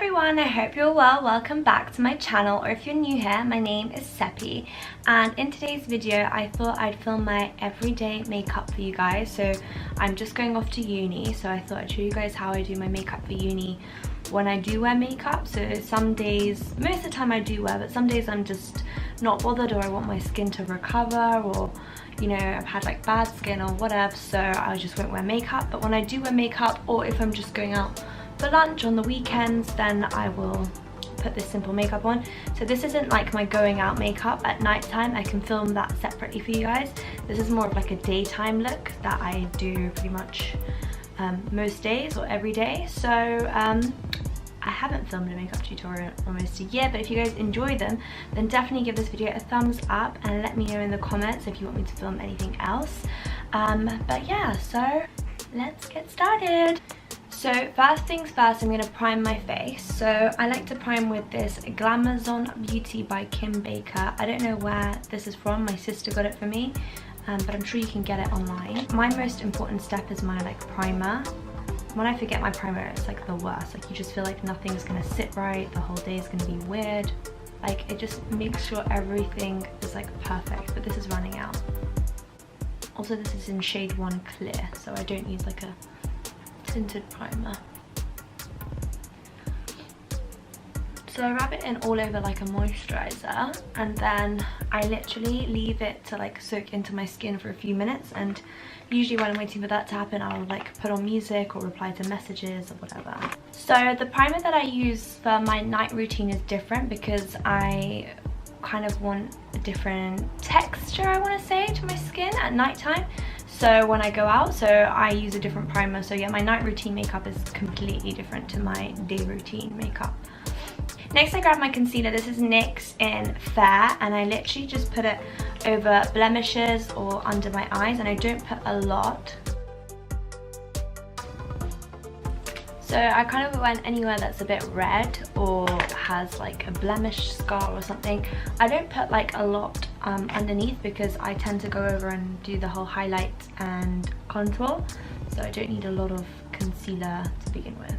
everyone, I hope you're well. Welcome back to my channel, or if you're new here, my name is Seppi, and in today's video I thought I'd film my everyday makeup for you guys. So I'm just going off to uni, so I thought I'd show you guys how I do my makeup for uni when I do wear makeup. So some days, most of the time I do wear, but some days I'm just not bothered, or I want my skin to recover, or you know, I've had like bad skin or whatever, so I just won't wear makeup. But when I do wear makeup, or if I'm just going out for lunch on the weekends, then I will put this simple makeup on. So this isn't like my going out makeup at night time. I can film that separately for you guys. This is more of like a daytime look that I do pretty much most days or every day. So I haven't filmed a makeup tutorial in almost a year, but if you guys enjoy them, then definitely give this video a thumbs up and let me know in the comments if you want me to film anything else. But yeah, so let's get started. So first things first, I'm going to prime my face. So I like to prime with this Glamazon Beauty by Kim Baker. I don't know where this is from, my sister got it for me, but I'm sure you can get it online. My most important step is my like primer. When I forget my primer, it's like the worst. Like you just feel like nothing's going to sit right, the whole day is going to be weird. Like it just makes sure everything is like perfect, but this is running out. Also this is in shade 1 clear, so I don't use like a tinted primer. So I rub it in all over like a moisturizer, and then I literally leave it to like soak into my skin for a few minutes. And usually when I'm waiting for that to happen, I'll like put on music or reply to messages or whatever. So the primer that I use for my night routine is different because I kind of want a different texture, I want to say, to my skin at night time. So when I go out, so I use a different primer. So yeah, my night routine makeup is completely different to my day routine makeup. Next I grab my concealer. This is NYX in Fair, and I literally just put it over blemishes or under my eyes, and I don't put a lot. So I kind of went anywhere that's a bit red or has like a blemish scar or something. I don't put like a lot underneath because I tend to go over and do the whole highlight and contour. So I don't need a lot of concealer to begin with.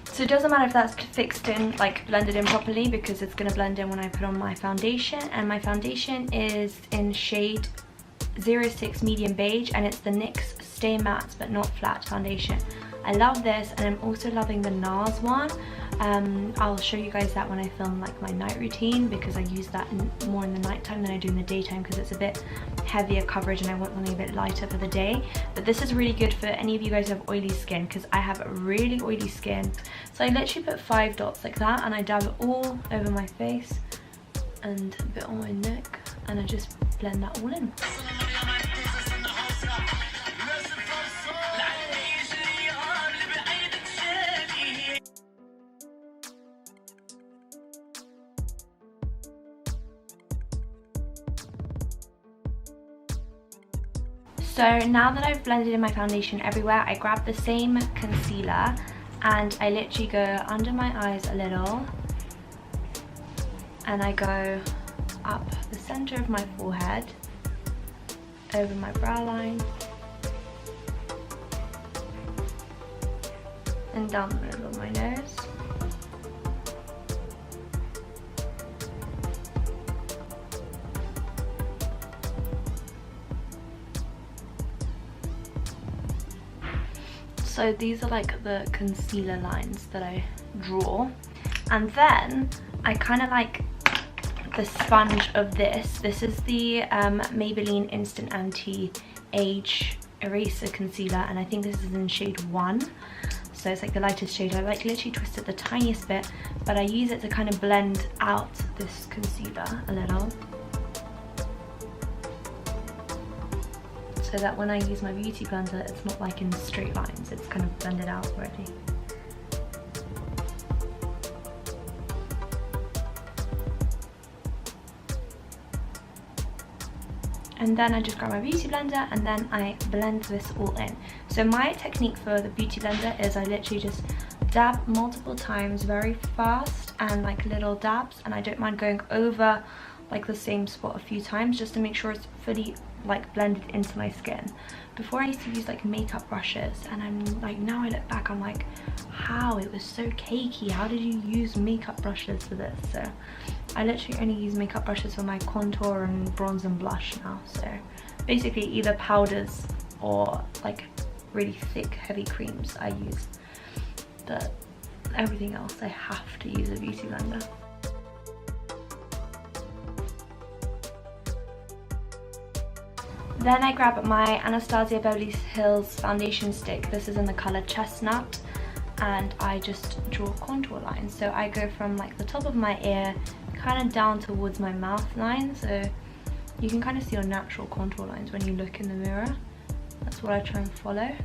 So it doesn't matter if that's fixed in, like blended in properly, because it's going to blend in when I put on my foundation. And my foundation is in shade 06 medium beige, and it's the NYX Stay Matte but Not Flat foundation. I love this, and I'm also loving the NARS one. I'll show you guys that when I film like my night routine, because I use that more in the night time than I do in the daytime, because it's a bit heavier coverage and I want something a bit lighter for the day. But this is really good for any of you guys who have oily skin, because I have really oily skin. So I literally put 5 dots like that, and I dab it all over my face and a bit on my neck, and I just blend that all in. So now that I've blended in my foundation everywhere, I grab the same concealer and I literally go under my eyes a little, and I go up the center of my forehead, over my brow line, and down the middle of my nose. So these are like the concealer lines that I draw, and then I kind of like the sponge of this. This is the Maybelline Instant Anti-Age Eraser Concealer, and I think this is in shade 1. So it's like the lightest shade. I like literally twist it the tiniest bit, but I use it to kind of blend out this concealer a little, so that when I use my beauty blender, it's not like in straight lines, it's kind of blended out already. And then I just grab my beauty blender and then I blend this all in. So my technique for the beauty blender is I literally just dab multiple times very fast, and like little dabs, and I don't mind going over like the same spot a few times just to make sure it's fully like blended into my skin. Before I used to use like makeup brushes, and I'm like, now I look back, I'm like, how? It was so cakey. How did you use makeup brushes for this? So I literally only use makeup brushes for my contour and bronze and blush now. So basically either powders or like really thick heavy creams I use, but everything else I have to use a beauty blender. Then I grab my Anastasia Beverly Hills foundation stick. This is in the color Chestnut, and I just draw contour lines. So I go from like the top of my ear kind of down towards my mouth line, so you can kind of see your natural contour lines when you look in the mirror. That's what I try and follow. Let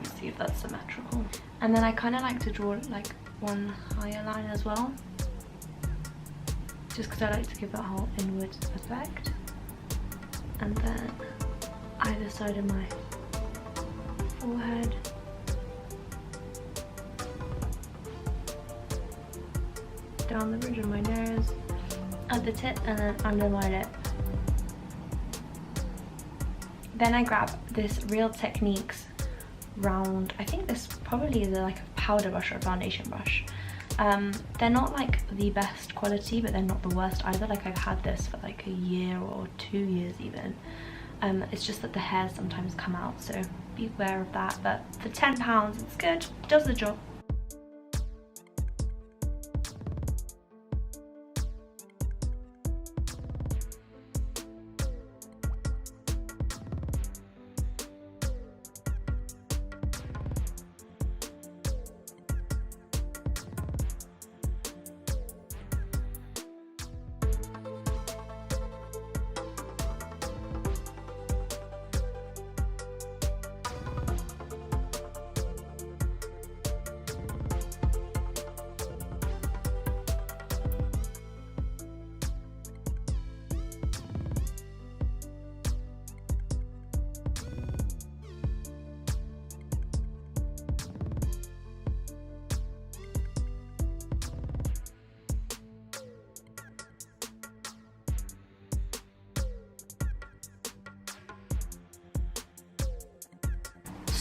me see if that's symmetrical. And then I kind of like to draw like one higher line as well, just because I like to give that whole inward effect. And then either side of my forehead. Down the bridge of my nose, at the tip, and then under my lip. Then I grab this Real Techniques round, I think this probably is like a powder brush or a foundation brush. They're not like the best quality, but they're not the worst either. Like I've had this for like a year or 2 years even. It's just that the hairs sometimes come out, so be aware of that. But for £10, it's good, does the job.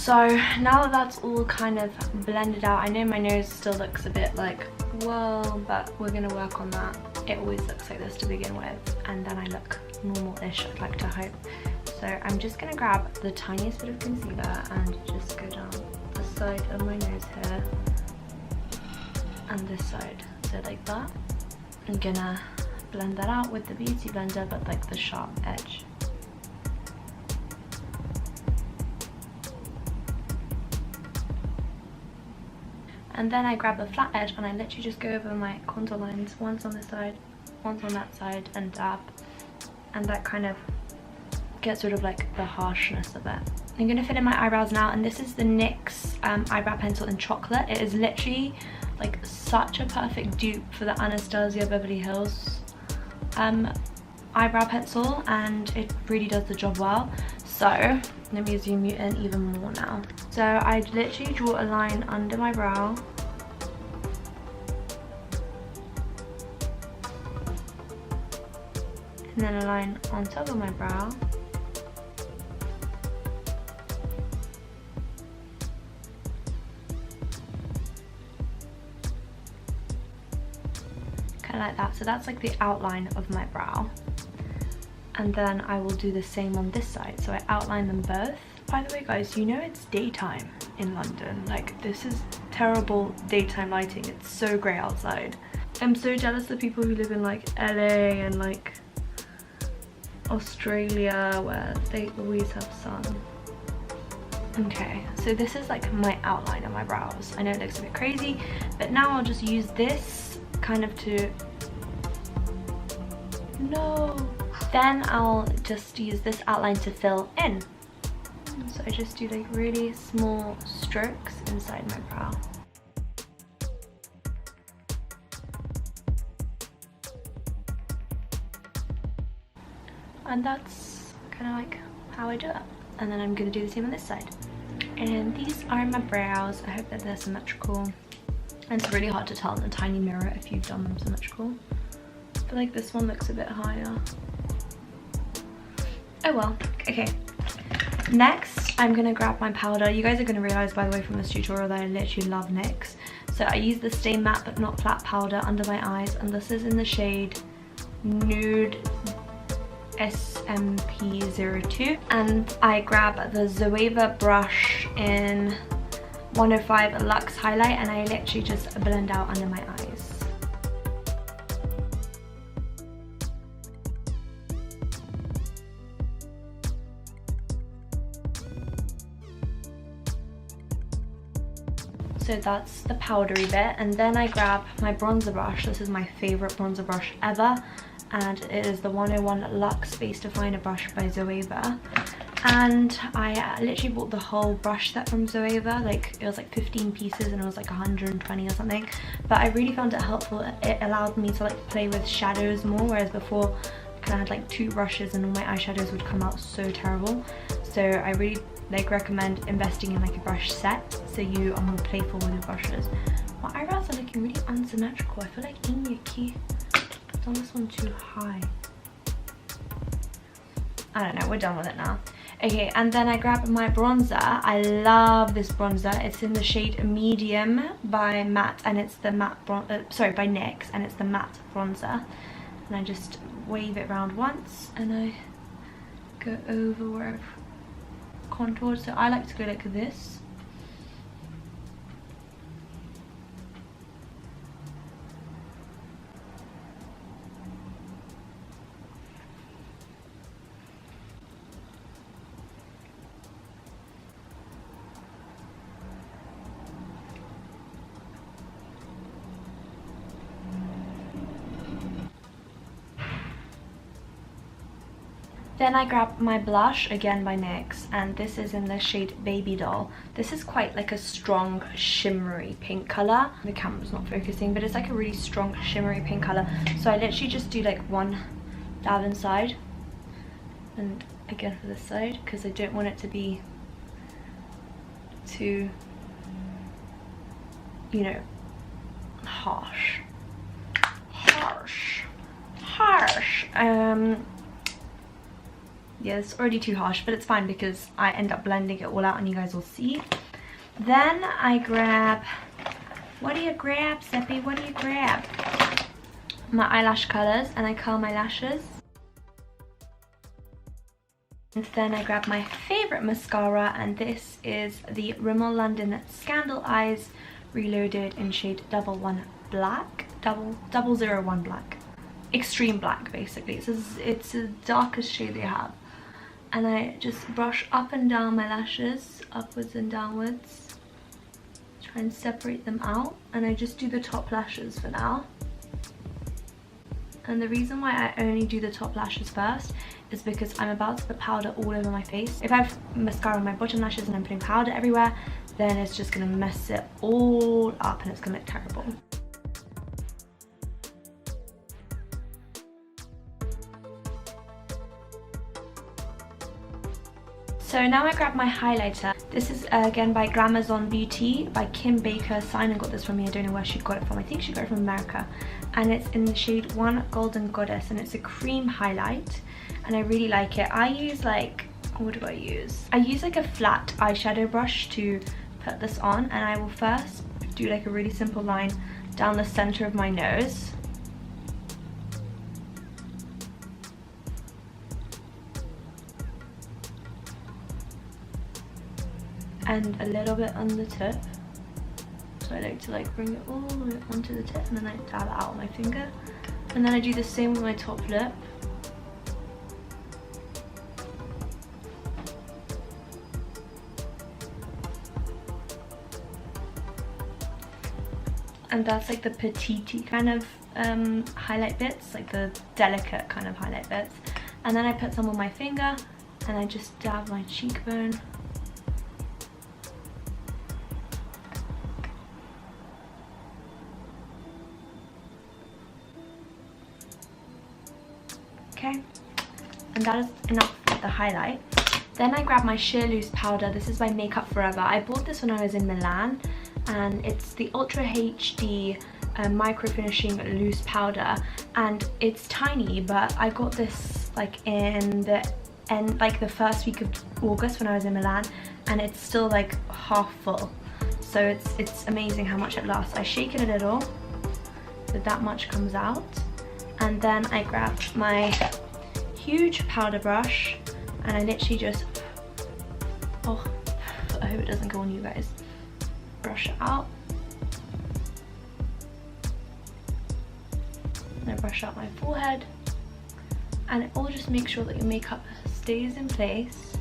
So now that that's all kind of blended out, I know my nose still looks a bit like, whoa, but we're gonna work on that. It always looks like this to begin with, and then I look normal-ish, I'd like to hope. So I'm just gonna grab the tiniest bit of concealer and just go down the side of my nose here and this side, so like that. I'm gonna blend that out with the beauty blender, but like the sharp edge. And then I grab the flat edge and I literally just go over my contour lines, once on this side, once on that side, and dab. And that kind of gets rid of like the harshness of it. I'm going to fill in my eyebrows now, and this is the NYX eyebrow pencil in chocolate. It is literally like such a perfect dupe for the Anastasia Beverly Hills eyebrow pencil, and it really does the job well. So let me zoom you in even more now. So I literally draw a line under my brow, and then a line on top of my brow, kind of like that. So that's like the outline of my brow. And then I will do the same on this side, so I outline them both. By the way guys, you know it's daytime in London. Like, this is terrible daytime lighting. It's so grey outside. I'm so jealous of people who live in like LA and like Australia, where they always have sun. Okay, so this is like my outline of my brows. I know it looks a bit crazy, but now I'll just use this kind of to... No! Then I'll just use this outline to fill in. So I just do like really small strokes inside my brow. And that's kind of like how I do it. And then I'm going to do the same on this side. And these are my brows. I hope that they're symmetrical. And it's really hard to tell in a tiny mirror if you've done them symmetrical. I feel like this one looks a bit higher. Oh well, okay. Next, I'm gonna grab my powder. You guys are gonna realize, by the way, from this tutorial that I literally love NYX. So I use the Stay Matte But Not Flat powder under my eyes, and this is in the shade Nude SMP02. And I grab the Zoeva brush in 105 Luxe Highlight, and I literally just blend out under my eyes. So that's the powdery bit, and then I grab my bronzer brush. This is my favorite bronzer brush ever, and it is the 101 Luxe Face Definer brush by Zoeva. And I literally bought the whole brush set from Zoeva. Like, it was like 15 pieces and it was like 120 or something, but I really found it helpful. It allowed me to like play with shadows more, whereas before I kind of had like 2 brushes and all my eyeshadows would come out so terrible. So I really like recommend investing in like a brush set, so you are more playful with your brushes. My eyebrows are looking really unsymmetrical. I feel like Inyaki I've done this one too high. I don't know, we're done with it now. Okay, and then I grab my bronzer. I love this bronzer. It's in the shade Medium by Matte, and it's the matte by NYX, and it's the matte bronzer. And I just wave it around once, and I go over where I've contoured. So I like to go like this. Then I grab my blush, again by NYX, and this is in the shade Baby Doll. This is quite like a strong shimmery pink colour. The camera's not focusing, but it's like a really strong shimmery pink colour. So I literally just do like one dab inside, and again for this side, because I don't want it to be too, you know, harsh. Yeah, it's already too harsh, but it's fine because I end up blending it all out and you guys will see. Then I grab, what do you grab, Seppi? What do you grab? My eyelash colours, and I curl my lashes. And then I grab my favourite mascara, and this is the Rimmel London Scandal Eyes Reloaded in shade 001 Black. Extreme black, basically. It's the darkest shade they have. And I just brush up and down my lashes, upwards and downwards, try and separate them out, and I just do the top lashes for now. And the reason why I only do the top lashes first is because I'm about to put powder all over my face. If I have mascara on my bottom lashes and I'm putting powder everywhere, then it's just going to mess it all up and it's going to look terrible. So now I grab my highlighter. This is again by Glamazon Beauty by Kim Baker. Simon got this from me. I don't know where she got it from. I think she got it from America. And it's in the shade 1 Golden Goddess, and it's a cream highlight. And I really like it. I use like, what do I use? I use like a flat eyeshadow brush to put this on, and I will first do like a really simple line down the center of my nose. And a little bit on the tip. So I like to like bring it all the way onto the tip, and then I dab it out with my finger. And then I do the same with my top lip. And that's like the petite kind of highlight bits, like the delicate kind of highlight bits. And then I put some on my finger, and I just dab my cheekbone. Okay, and that is enough with the highlight. Then I grab my sheer loose powder. This is by Makeup Forever. I bought this when I was in Milan, and it's the Ultra HD micro finishing loose powder, and it's tiny, but I got this like in the end, like the first week of August when I was in Milan, and it's still like half full. So it's amazing how much it lasts. I shake it a little, so that much comes out, and then I grab my huge powder brush and I literally just, oh, I hope it doesn't go on you guys, brush it out. And I brush out my forehead, and it all just makes sure that your makeup stays in place,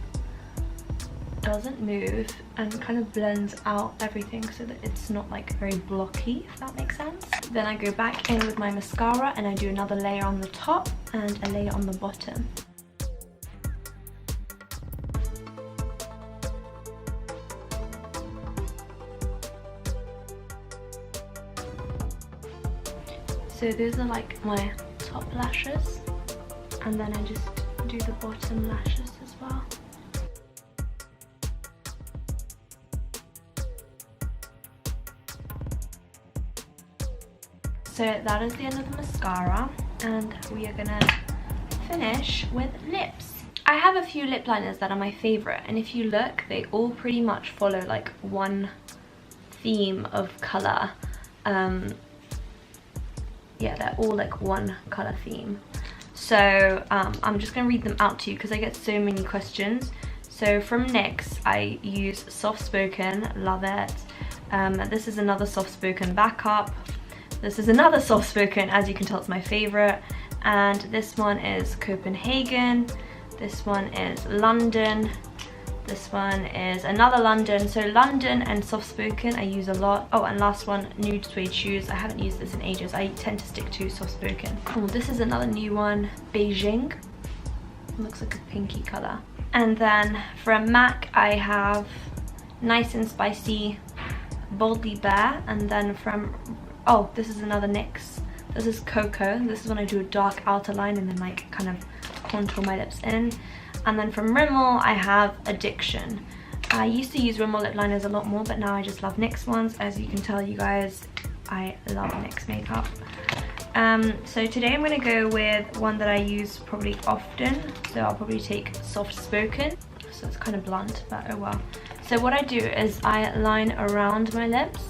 doesn't move, and kind of blends out everything so that it's not like very blocky, if that makes sense. Then I go back in with my mascara and I do another layer on the top and a layer on the bottom. So those are like my top lashes, and then I just do the bottom lashes as well. So that is the end of the mascara, and we are gonna finish with lips. I have a few lip liners that are my favorite, and if you look, they all pretty much follow like one theme of color. Yeah, they're all like one color theme. So I'm just gonna read them out to you because I get so many questions. So from NYX, I use Soft Spoken, love it. This is another Soft Spoken backup. This is another Soft Spoken, as you can tell it's my favorite. And this one is Copenhagen. This one is London. This one is another London. So London and Soft Spoken I use a lot. Oh, and last one, Nude Suede Shoes. I haven't used this in ages. I tend to stick to Soft Spoken. Oh, this is another new one, Beijing. It looks like a pinky color. And then from MAC I have Nice and Spicy, Boldly Bare. And then from, oh, this is another NYX. This is Cocoa. This is when I do a dark outer line and then like kind of contour my lips in. And then from Rimmel I have Addiction. I used to use Rimmel lip liners a lot more, but now I just love NYX ones. As you can tell, you guys, I love NYX makeup. So today I'm going to go with one that I use probably often. So I'll probably take Soft Spoken. So it's kind of blunt, but oh well. So what I do is I line around my lips.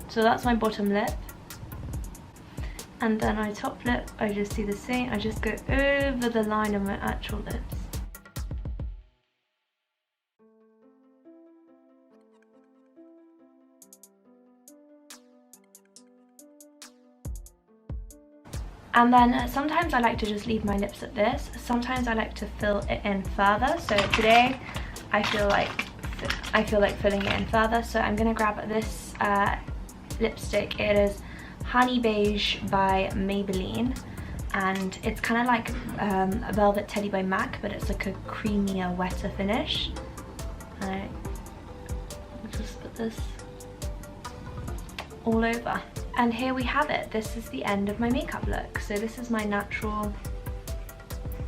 So that's my bottom lip. And then my top lip, I just do the same. I just go over the line of my actual lips. And then sometimes I like to just leave my lips at this. Sometimes I like to fill it in further. So today I feel like filling it in further. So I'm gonna grab this lipstick. It is Honey Beige by Maybelline, and it's kind of like a Velvet Teddy by MAC, but it's like a creamier, wetter finish. And I just put this all over. And here we have it. This is the end of my makeup look. So this is my natural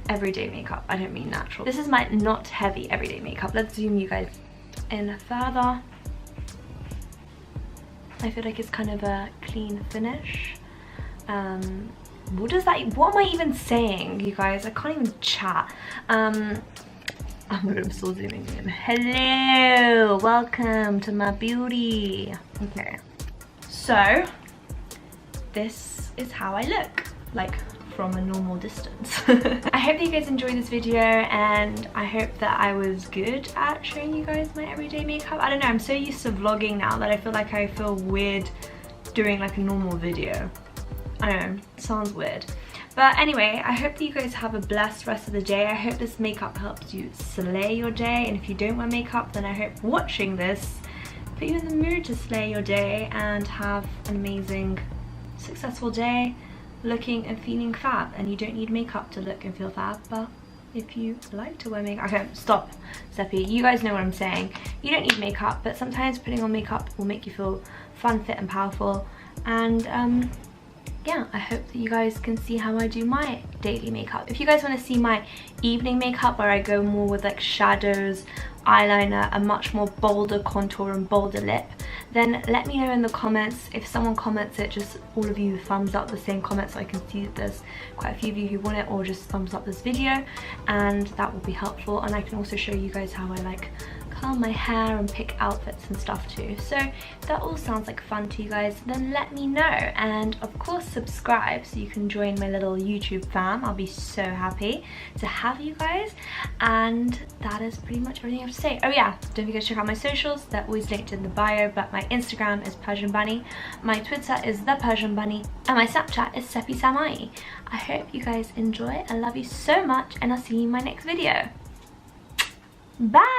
everyday makeup. I don't mean natural. This is my not heavy everyday makeup. Let's zoom you guys in further. I feel like it's kind of a clean finish. What am I even saying, you guys? I can't even chat. I'm still zooming in. Hello, welcome to my beauty. Okay, so this is how I look, like from a normal distance. I hope that you guys enjoyed this video, and I hope that I was good at showing you guys my everyday makeup. I don't know, I'm so used to vlogging now that I feel like I feel weird doing like a normal video. I don't know, it sounds weird. But anyway, I hope that you guys have a blessed rest of the day. I hope this makeup helps you slay your day, and if you don't wear makeup, then I hope watching this put you in the mood to slay your day and have an amazing, successful day, looking and feeling fab. And you don't need makeup to look and feel fab, but if you like to wear makeup, okay, stop, Seppi, you guys know what I'm saying. You don't need makeup, but sometimes putting on makeup will make you feel fun, fit and powerful. And yeah, I hope that you guys can see how I do my daily makeup. If you guys want to see my evening makeup where I go more with like shadows, eyeliner, a much more bolder contour and bolder lip, then let me know in the comments. If someone comments it, just all of you thumbs up the same comment so I can see that there's quite a few of you who want it, or just thumbs up this video, and that will be helpful. And I can also show you guys how I like curl my hair and pick outfits and stuff too. So if that all sounds like fun to you guys, then let me know, and of course subscribe so you can join my little YouTube fam. I'll be so happy to have you guys. And that is pretty much everything I have to say. Oh yeah, don't forget to check out my socials. They're always linked in the bio, but my Instagram is Persian Bunny, my Twitter is The Persian Bunny, and my Snapchat is Seppi Samai. I hope you guys enjoy. I love you so much, and I'll see you in my next video. Bye!